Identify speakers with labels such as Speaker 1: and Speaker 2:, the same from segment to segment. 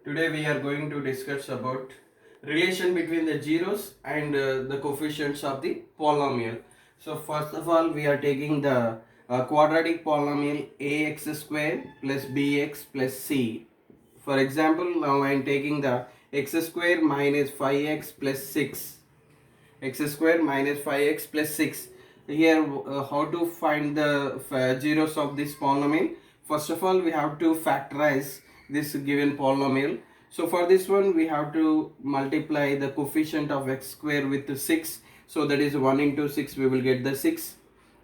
Speaker 1: Today we are going to discuss about relation between the zeros and the coefficients of the polynomial. So first of all we are taking the quadratic polynomial ax square plus bx plus c. For example, now I am taking the x square minus 5x plus 6. X square minus 5x plus 6. Here how to find the zeros of this polynomial? First of all we have to factorize this given polynomial. So for this one we have to multiply the coefficient of x square with 6. So that is 1 into 6, we will get the 6.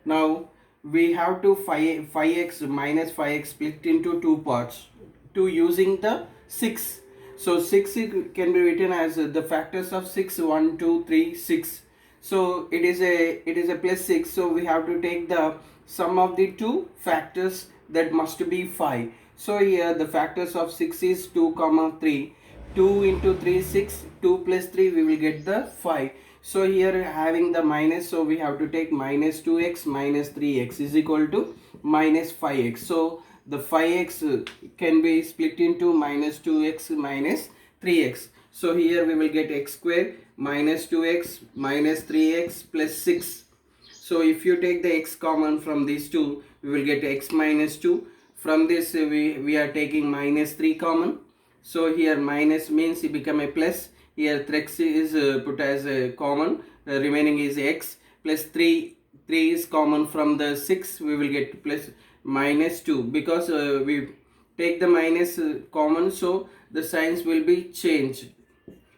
Speaker 1: Now we have to 5x minus 5x split into two parts to using the 6. So 6 can be written as the factors of 6, 1, 2, 3, 6. So it is a plus 6. So we have to take the sum of the two factors, that must be 5. So here the factors of 6 is 2 comma 3. 2 into 3 6, 2 plus 3 we will get the 5. So here having the minus, so we have to take minus 2x minus 3x is equal to minus 5x. So the 5x can be split into minus 2x minus 3x. So here we will get x square minus 2x minus 3x plus 6. So if you take the x common from these two, we will get x minus 2. From this we are taking minus 3 common. So here minus means it become a plus. Here 3x is put as a common. Remaining is x plus 3. 3 is common from the 6. We will get plus minus 2 because we take the minus common, so the signs will be changed.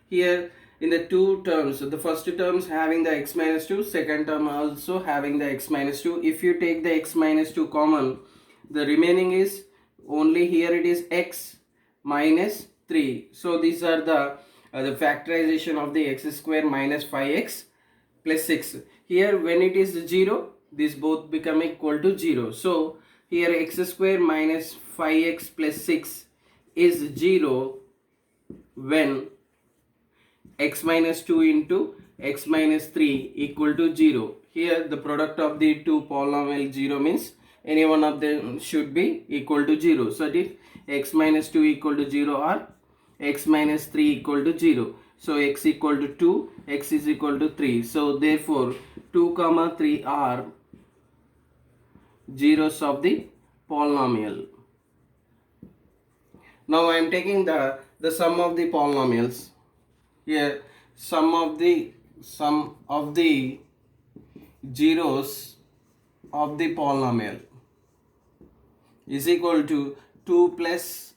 Speaker 1: Here in the two terms, the first terms having the x minus 2, second term also having the x minus 2. If you take the x minus 2 common, the remaining is only here it is x minus 3. So these are the factorization of the x square minus 5x plus 6. Here when it is 0, these both become equal to 0. So here x square minus 5x plus 6 is 0 when x minus 2 into x minus 3 equal to 0. Here the product of the two polynomial 0 means any one of them should be equal to 0. So if x minus 2 equal to 0 or x minus 3 equal to 0. So x equal to 2, x is equal to 3. So therefore 2 comma 3 are zeros of the polynomial. Now I am taking the sum of the polynomials. Here sum of the zeros of the polynomial is equal to 2 plus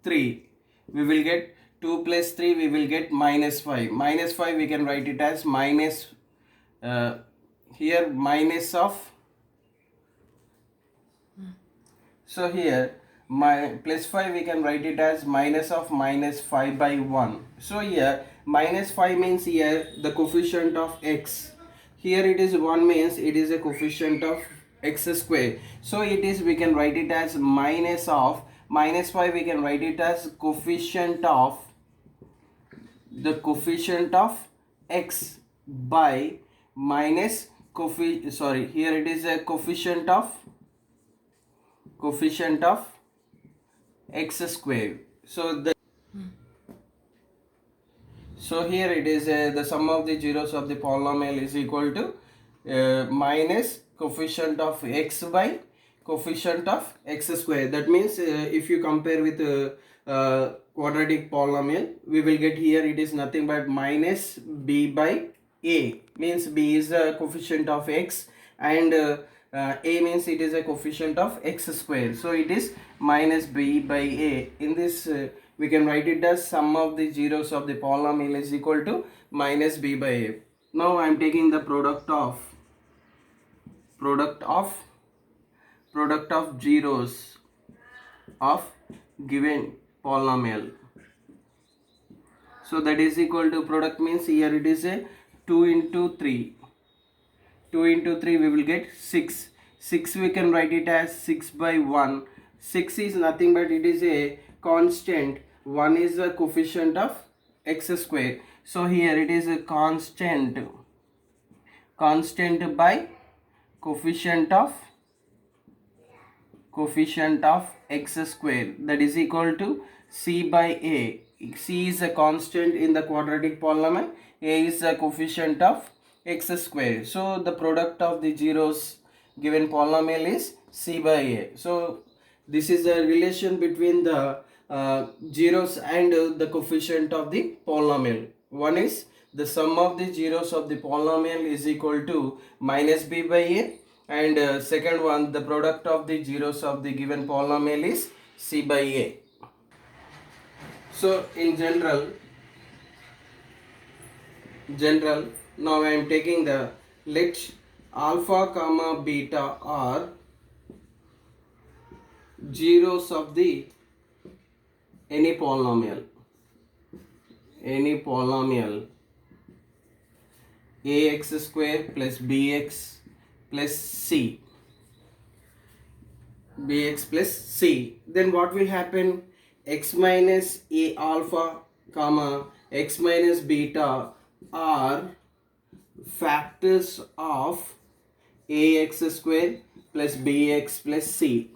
Speaker 1: 3. We will get 2 plus 3, we will get minus 5. Minus 5 we can write it as minus here minus of, so here my plus 5 we can write it as minus of minus 5 by 1. So here minus 5 means here the coefficient of x. Here it is 1 means it is a coefficient of x square. So it is, we can write it as minus of minus 5, we can write it as coefficient of x by minus here it is a coefficient of x square. So here it is the sum of the zeros of the polynomial is equal to minus coefficient of x by coefficient of x square. That means if you compare with quadratic polynomial, we will get here it is nothing but minus b by a, means b is a coefficient of x and a means it is a coefficient of x square. So it is minus b by a. In this we can write it as sum of the zeros of the polynomial is equal to minus b by a. Now I am taking the product of zeros of given polynomial. So that is equal to, product means here it is a 2 into 3. 2 into 3 we will get 6. 6 we can write it as 6 by 1. 6 is nothing but it is a constant. 1 is the coefficient of x square. So here it is a constant by coefficient of x square, that is equal to C by A. C is a constant in the quadratic polynomial. A is a coefficient of x square. So the product of the zeros given polynomial is C by A. So this is the relation between the zeros and the coefficient of the polynomial. One is the sum of the zeros of the polynomial is equal to minus b by a, and second one, the product of the zeros of the given polynomial is c by a. So in general, now I am taking the let alpha comma beta are zeros of the any polynomial ax square plus bx plus c, then what will happen? X minus a alpha comma x minus beta are factors of ax square plus bx plus c.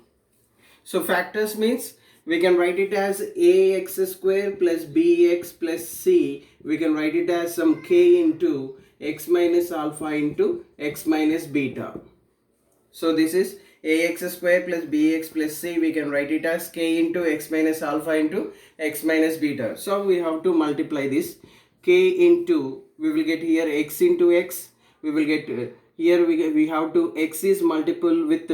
Speaker 1: So factors means we can write it as ax square plus bx plus c. We can write it as some k into x minus alpha into x minus beta. So this is ax square plus bx plus c. We can write it as k into x minus alpha into x minus beta. So we have to multiply this. K into, we will get here x into x. We will get here we have to, x is multiple with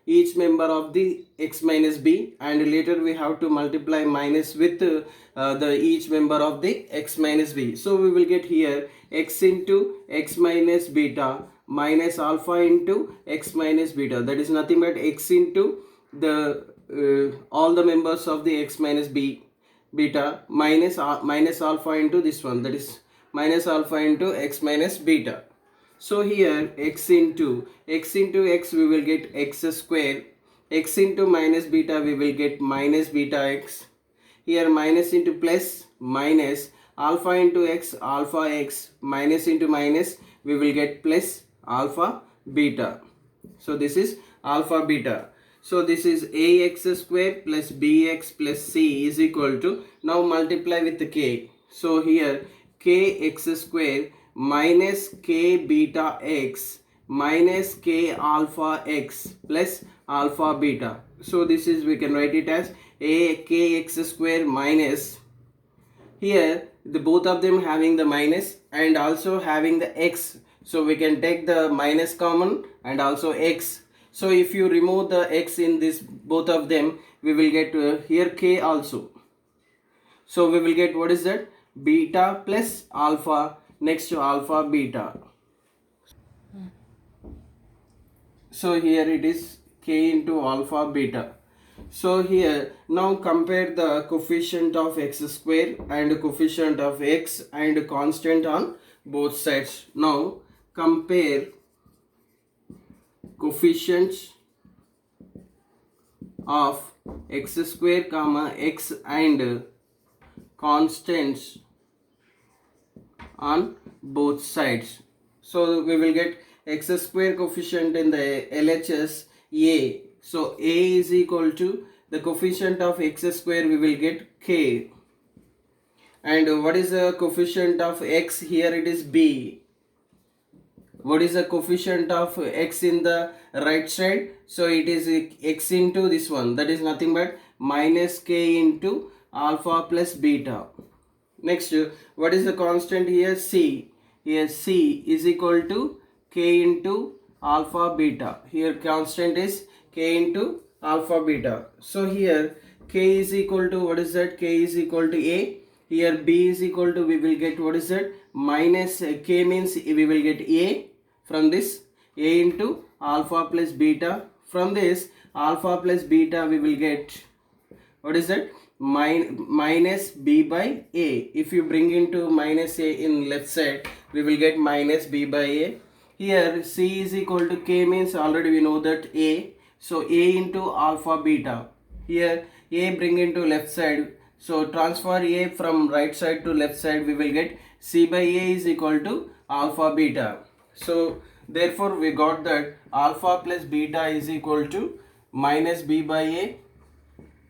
Speaker 1: each member of the x minus b, and later we have to multiply minus with the each member of the x minus b. So we will get here x into x minus beta minus alpha into x minus beta, that is nothing but x into the all the members of the x minus beta minus alpha into this one, that is minus alpha into x minus beta. So here x into x we will get x square, x into minus beta we will get minus beta x, here minus into plus minus alpha into x, alpha x, minus into minus we will get plus alpha beta. So this is alpha beta. So this is ax square plus bx plus c is equal to, now multiply with the k. So here kx square minus k beta x minus k alpha x plus alpha beta. So this is, we can write it as a kx square minus, here the both of them having the minus and also having the x, so we can take the minus common and also x. So if you remove the x in this both of them, we will get here k also. So we will get, what is that, beta plus alpha next to alpha beta. So here it is k into alpha beta. So here now compare the coefficient of x square and coefficient of x and constant on both sides. Now compare coefficients of x square comma x and constants on both sides. So we will get x square coefficient in the LHS a. So a is equal to the coefficient of x square, we will get k. And what is the coefficient of x? Here it is b. What is the coefficient of x in the right side? So it is x into this one, that is nothing but minus k into alpha plus beta. Next, what is the constant here? C. Here c is equal to k into alpha beta. Here constant is k into alpha beta. So here k is equal to, what is that? K is equal to a. Here b is equal to, we will get, what is that? Minus k means we will get a. From this, a into alpha plus beta. From this alpha plus beta we will get, what is that? Minus b by a. If you bring into minus a in left side, we will get minus b by a. Here c is equal to k means already we know that a. So a into alpha beta. Here a bring into left side. So transfer a from right side to left side, we will get c by a is equal to alpha beta. So therefore we got that alpha plus beta is equal to minus b by a,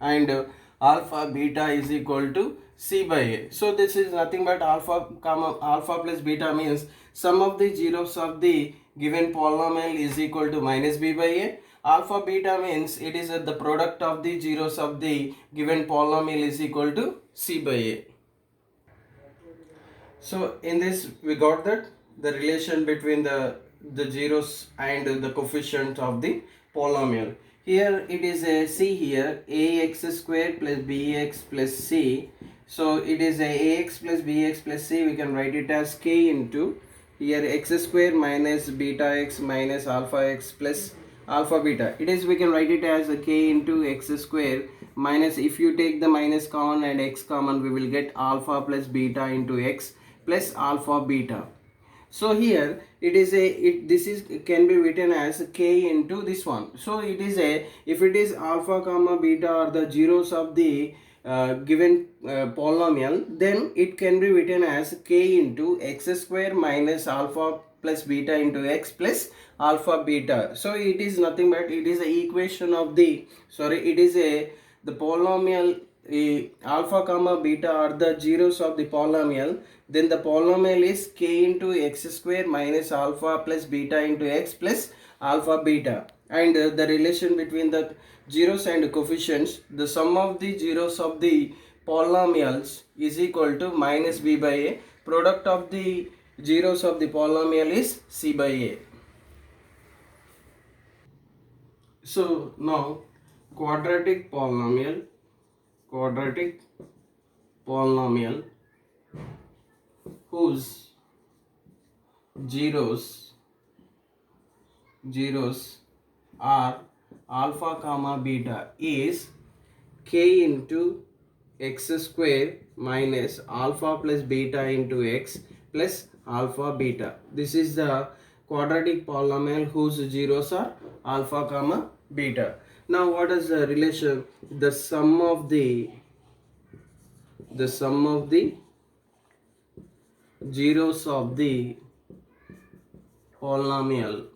Speaker 1: and alpha beta is equal to c by a. So this is nothing but alpha comma alpha plus beta means sum of the zeros of the given polynomial is equal to minus b by a. Alpha beta means it is the product of the zeros of the given polynomial is equal to c by a. So in this we got that the relation between the zeros and the coefficient of the polynomial. Here it is a c here ax square plus bx plus c. So it is a ax plus bx plus c. We can write it as k into here x square minus beta x minus alpha x plus alpha beta. It is we can write it as a k into x square minus, if you take the minus common and x common, we will get alpha plus beta into x plus alpha beta. So here it is this is can be written as k into this one. So it is if it is alpha comma beta or the zeros of the given polynomial, then it can be written as k into x square minus alpha plus beta into x plus alpha beta. So it is nothing but it is a equation of the it is the polynomial alpha comma beta are the zeros of the polynomial. Then the polynomial is k into x square minus alpha plus beta into x plus alpha beta. And the relation between the zeros and coefficients, the sum of the zeros of the polynomials is equal to minus b by a. Product of the zeros of the polynomial is c by a. So now quadratic polynomial whose zeros are alpha comma beta is k into x square minus alpha plus beta into x plus alpha beta. This is the quadratic polynomial whose zeros are alpha comma beta. Now what is the relation? The sum of the zeros of the polynomial.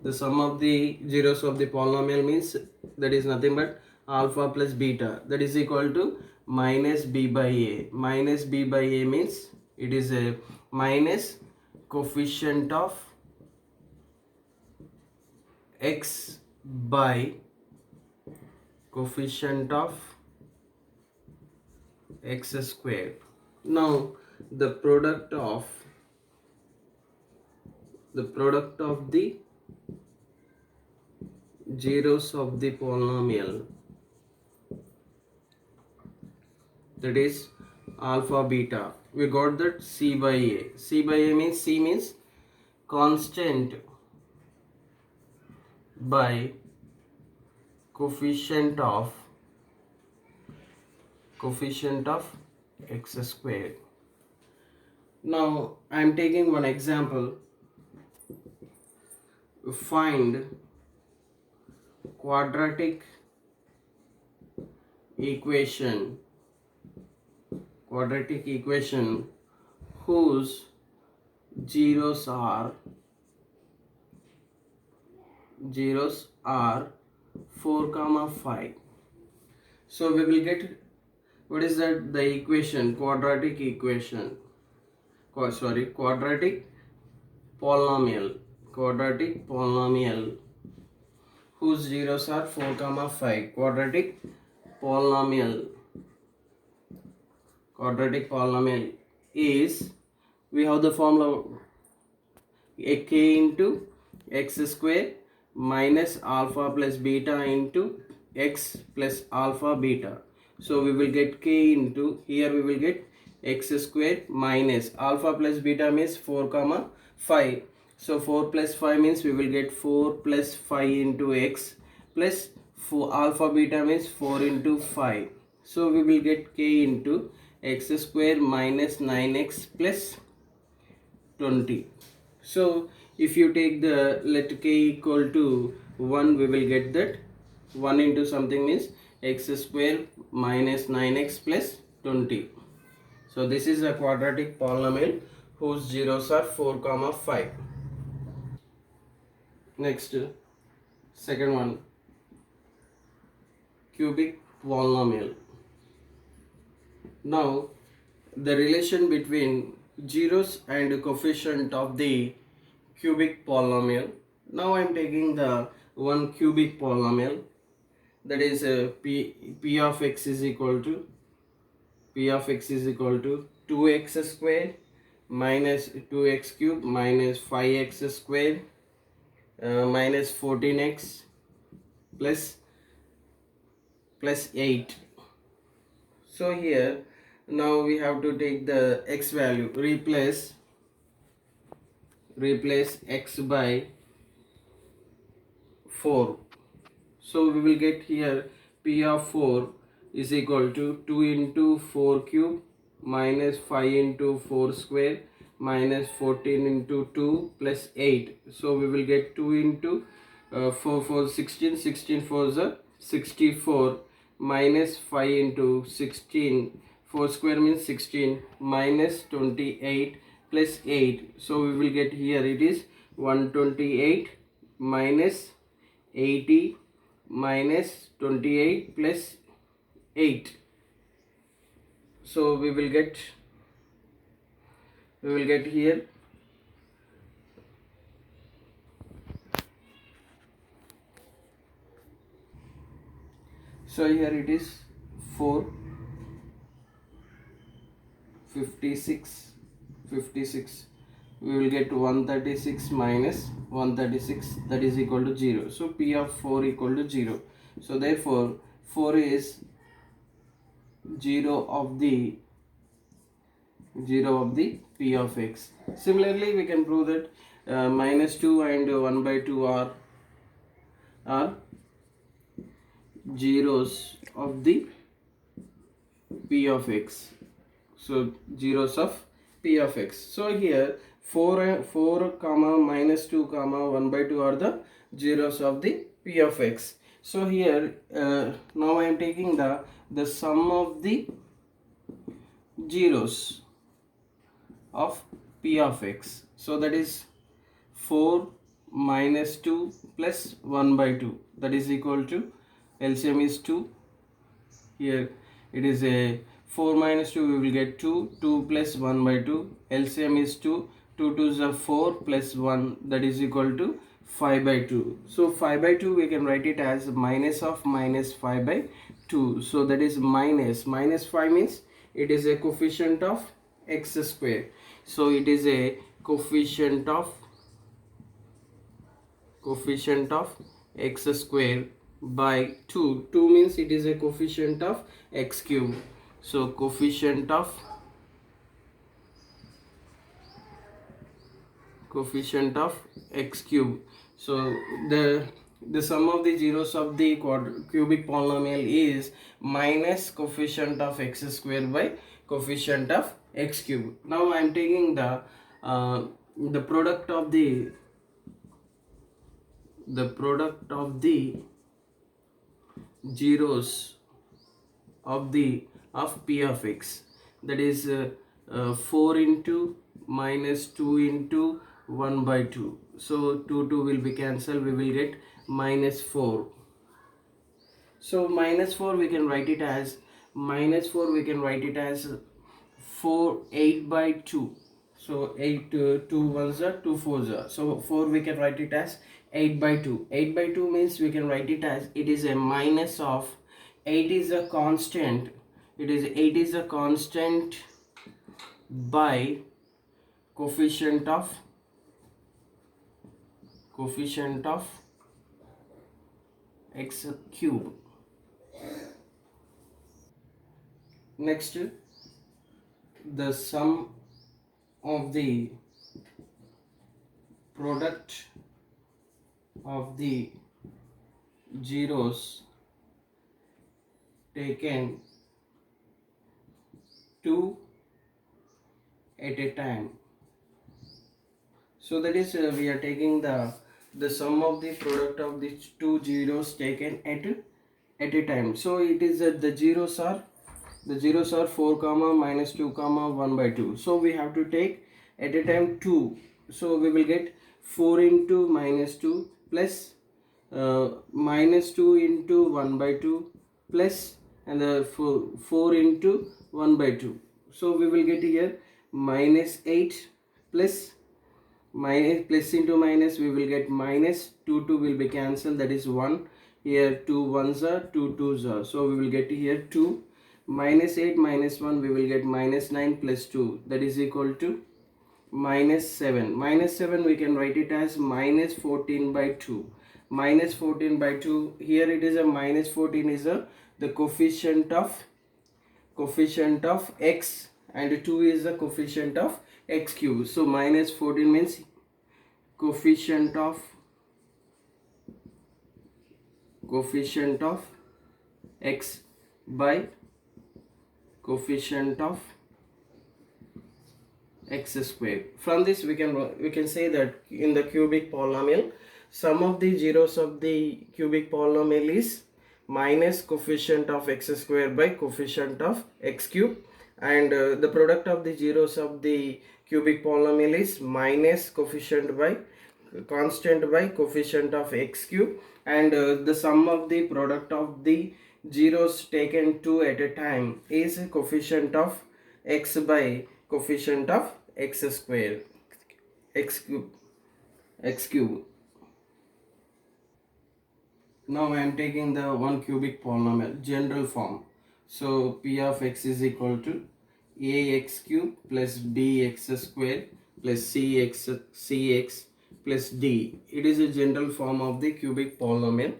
Speaker 1: The sum of the zeros of the polynomial means that is nothing but alpha plus beta, that is equal to minus b by a. Minus b by a means it is a minus coefficient of x by coefficient of x square. Now the product of the zeros of the polynomial, that is alpha beta, we got that c by a. C by a means c means constant by coefficient of x square. Now I am taking one example. Find quadratic equation whose zeros are 4 comma 5. So we will get what is that the equation, quadratic polynomial whose zeros are 4 comma 5. Quadratic polynomial is, we have the formula a k into x square minus alpha plus beta into x plus alpha beta. So we will get k into, here we will get x square minus alpha plus beta means 4 comma 5. So 4 plus 5 means we will get 4 plus 5 into x plus 4 alpha beta means 4 into 5. So we will get k into x square minus 9x plus 20. So if you take the let k equal to 1, we will get that 1 into something means x square minus 9x plus 20. So this is a quadratic polynomial whose zeros are 4 comma 5. Next, second one. cubic polynomial. Now the relation between zeros and coefficient of the cubic polynomial. Now I am taking the one cubic polynomial, that is p of x is equal to 2x square minus 2x cube minus 5x square minus 14x plus 8. So here now we have to take the x value, replace x by 4. So we will get here p of 4 is equal to 2 into 4 cube minus 5 into 4 square minus 14 into 2 plus 8. So we will get 2 into 4 16, 16 4 is 64 minus 5 into 16, 4 square means 16 minus 28 plus 8. So we will get here it is 128 minus 80 minus 28 plus 8. So we will get here so here it is 4 56 we will get 136 minus 136, that is equal to 0. So p of 4 equal to 0. So therefore 4 is 0 of the p of x. Similarly we can prove that minus 2 and 1 by 2 are zeros of the p of x. So zeros of p of x. So here 4 comma minus 2 comma 1 by 2 are the zeros of the p of x. So here now I am taking the sum of the zeros of p of x. So that is 4 minus 2 plus 1 by 2, that is equal to LCM is 2. Here it is a 4 minus 2 we will get 2, 2 plus 1 by 2, LCM is 2, 2 2 is a 4 plus 1, that is equal to 5 by 2. So 5 by 2 we can write it as minus of minus 5 by 2. So that is minus 5 means it is a coefficient of x square. So it is a coefficient of x square by 2. 2 means it is a coefficient of x cube. So coefficient of x cube. So the sum of the zeros of the cubic polynomial is minus coefficient of x square by coefficient of x cube. Now I am taking the product of the zeros of p of x, that is 4 into minus 2 into 1 by 2. So 2 will be cancelled, we will get minus 4. So minus 4 we can write it as 8 by 2. So 8 2 1s are 2 4s are. So 4 we can write it as 8 by 2. 8 by 2 means we can write it as it is a minus of 8 is a constant. It is 8 is a constant by coefficient of x cube. Next, the sum of the product of the zeros taken 2 at a time. So that is we are taking the sum of the product of the two zeros taken at a time. So it is the zeros are 4 comma minus 2 comma 1 by 2. So we have to take at a time 2. So we will get 4 into minus 2 plus minus 2 into 1 by 2 plus and the 4 into 1 by 2. So we will get here minus 8 plus minus plus into minus, we will get minus 2 will be cancelled, that is 1. Here 2 ones are 2 twos are, so we will get here 2 minus 8 minus 1, we will get minus 9 plus 2, that is equal to minus 7. Minus 7 we can write it as minus 14 by 2. Minus 14 by 2, here it is a minus 14 is the coefficient of x, and 2 is the coefficient of x cube. So minus 14 means coefficient of x by coefficient of x square. From this we can say that in the cubic polynomial, sum of the zeros of the cubic polynomial is minus coefficient of x square by coefficient of x cube, and the product of the zeros of the cubic polynomial is minus coefficient by constant by coefficient of x cube, and the sum of the product of the zeros taken two at a time is coefficient of x by coefficient of x square, x cube. Now I am taking the one cubic polynomial general form. So p of x is equal to ax cube plus bx square plus cx plus d. It is a general form of the cubic polynomial.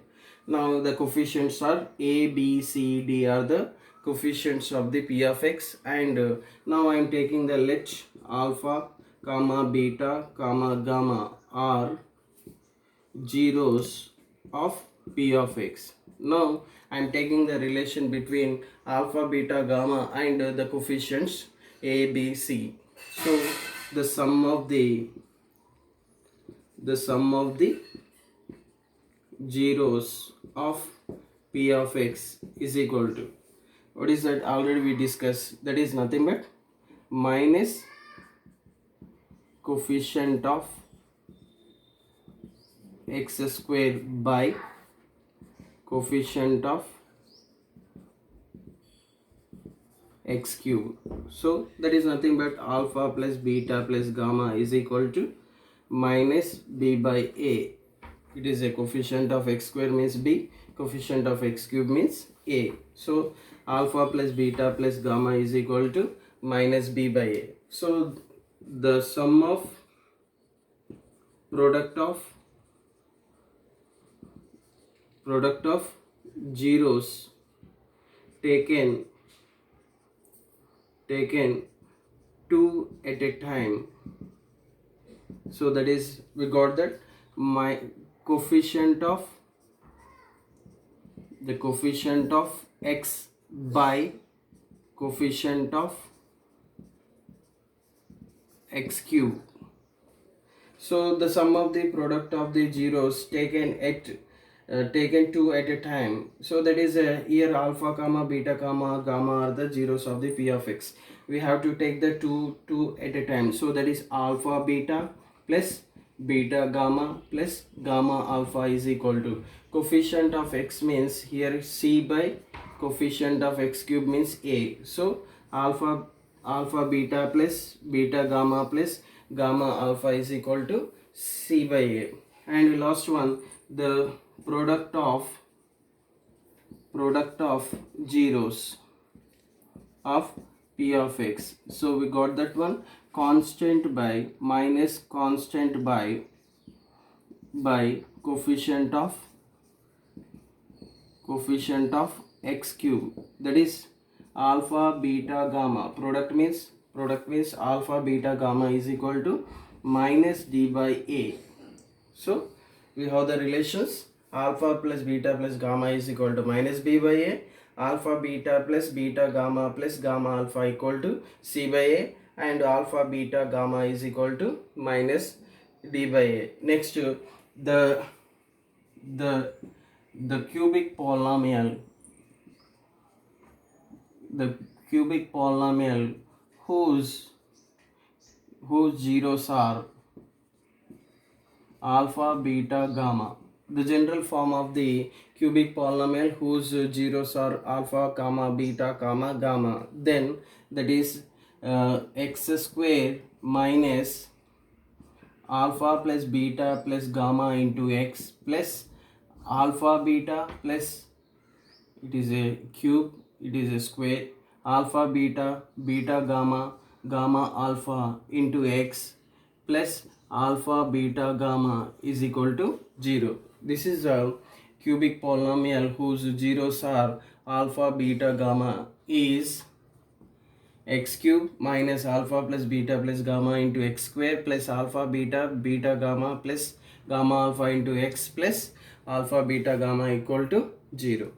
Speaker 1: Now the coefficients are a, b, c, d are the coefficients of the p of x, and now I am taking the let alpha, comma, beta, comma, gamma are zeros of p of x. Now I am taking the relation between alpha, beta, gamma and the coefficients a, b, c. So the sum of the zeros of p of x is equal to, what is that, already we discussed, that is nothing but minus coefficient of x square by coefficient of x cube. So that is nothing but alpha plus beta plus gamma is equal to minus b by a. It is a coefficient of x square means b, coefficient of x cube means a. So alpha plus beta plus gamma is equal to minus b by a. So the sum of product of zeros taken two at a time, so that is we got that my coefficient of x by coefficient of x cube. So the sum of the product of the zeros taken two at a time, so that is here alpha, comma, beta, comma, gamma are the zeros of the p of x. We have to take the two at a time, so that is alpha beta plus beta gamma plus gamma alpha is equal to coefficient of x means here c by coefficient of x cube means a. So alpha beta plus beta gamma plus gamma alpha is equal to c by a. And last one, the product of zeros of p of x. So we got that one, constant by minus constant by coefficient of x cube, that is alpha beta gamma. Product means alpha beta gamma is equal to minus d by a. So we have the relations alpha plus beta plus gamma is equal to minus b by a, alpha beta plus beta gamma plus gamma alpha equal to c by a, and alpha beta gamma is equal to minus d by a. Next, the cubic polynomial whose zeros are alpha beta gamma. The general form of the cubic polynomial whose zeros are alpha, comma, beta, comma, gamma. Then that is x square minus alpha plus beta plus gamma into x plus alpha beta plus, it is a cube, it is a square, alpha beta, beta gamma, gamma alpha into x plus alpha beta gamma is equal to 0. This is a cubic polynomial whose zeros are alpha beta gamma is x cube minus alpha plus beta plus gamma into x square plus alpha beta beta gamma plus gamma alpha into x plus alpha beta gamma equal to 0.